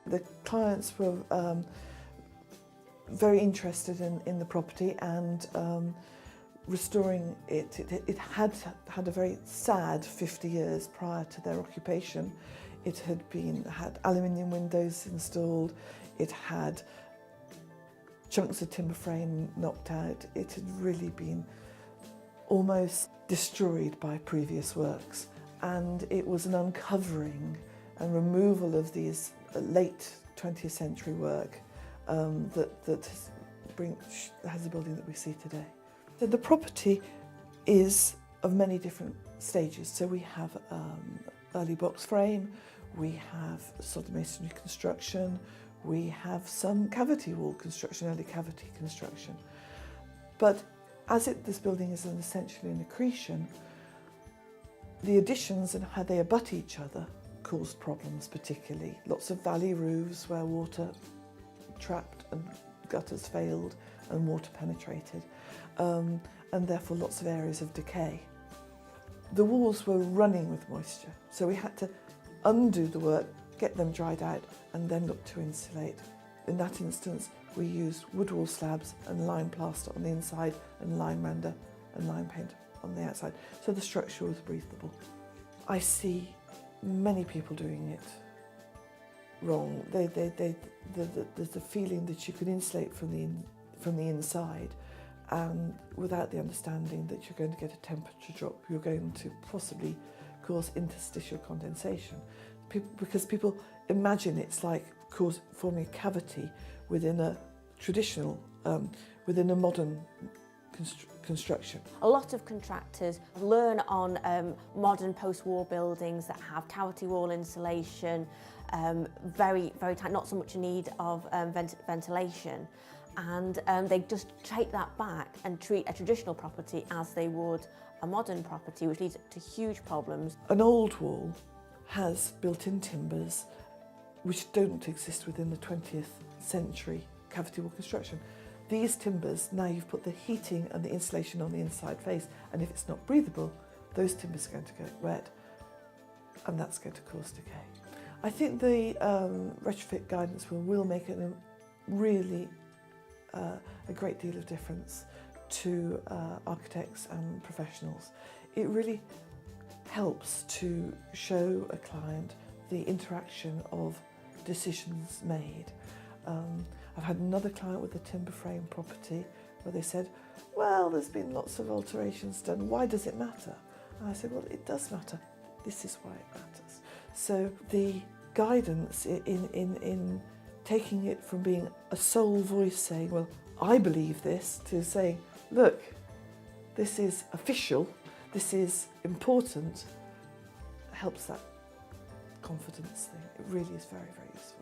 The clients were very interested in the property and restoring it. It had had a very sad 50 years prior to their occupation. It had aluminium windows installed. It had chunks of timber frame knocked out. It had really been almost destroyed by previous works, and it was an uncovering and removal of these late 20th century work that has the building that we see today. So the property is of many different stages. So we have early box frame, we have sort of masonry construction, we have some cavity wall construction, early cavity construction. But as this building is essentially an accretion, the additions and how they abut each other caused problems particularly. Lots of valley roofs where water trapped and gutters failed and water penetrated, and therefore lots of areas of decay. The walls were running with moisture, so we had to undo the work, get them dried out, and then look to insulate. In that instance, we used wood wall slabs and lime plaster on the inside and lime render and lime paint on the outside, so the structure was breathable. I see many people doing it wrong. There's the feeling that you can insulate from the inside, and without the understanding that you're going to get a temperature drop, you're going to possibly cause interstitial condensation. Because people imagine it's like forming a cavity within a traditional, within a modern construction. A lot of contractors learn on modern post-war buildings that have cavity wall insulation, very tight, not so much a need of ventilation, and they just take that back and treat a traditional property as they would a modern property, which leads to huge problems. An old wall has built-in timbers which don't exist within the 20th century cavity wall construction. These timbers, now you've put the heating and the insulation on the inside face, and if it's not breathable, those timbers are going to get wet, and that's going to cause decay. I think the retrofit guidance will make it really a great deal of difference to architects and professionals. It really helps to show a client the interaction of decisions made. I've had another client with a timber frame property where they said, well, there's been lots of alterations done, why does it matter? And I said, well, it does matter. This is why it matters. So the guidance in taking it from being a sole voice saying, well, I believe this, to saying, look, this is official, this is important, helps that confidence thing. It really is very, very useful.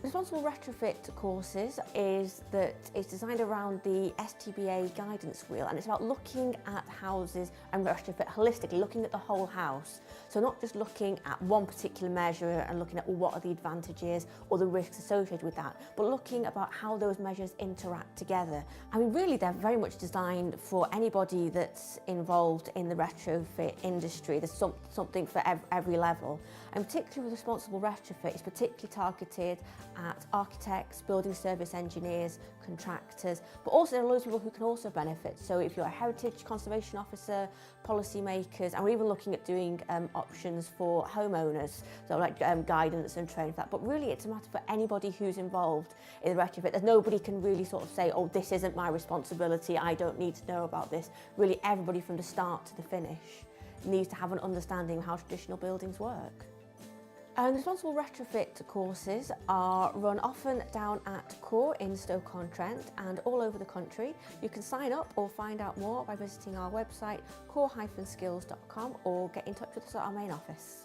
Responsible Retrofit courses is that it's designed around the STBA guidance wheel, and it's about looking at houses and retrofit holistically, looking at the whole house. So not just looking at one particular measure and looking at, well, what are the advantages or the risks associated with that, but looking about how those measures interact together. I mean, really, they're very much designed for anybody that's involved in the retrofit industry. There's something for every level. And particularly with Responsible Retrofit, it's particularly targeted at architects, building service engineers, contractors, but also there are loads of people who can also benefit. So if you're a heritage conservation officer, policy makers, and we're even looking at doing options for homeowners, so like guidance and training for that. But really it's a matter for anybody who's involved in the retrofit. There's nobody can really sort of say, oh, this isn't my responsibility, I don't need to know about this. Really everybody from the start to the finish needs to have an understanding of how traditional buildings work. The Responsible Retrofit courses are run often down at Core in Stoke-on-Trent and all over the country. You can sign up or find out more by visiting our website core-skills.com or get in touch with us at our main office.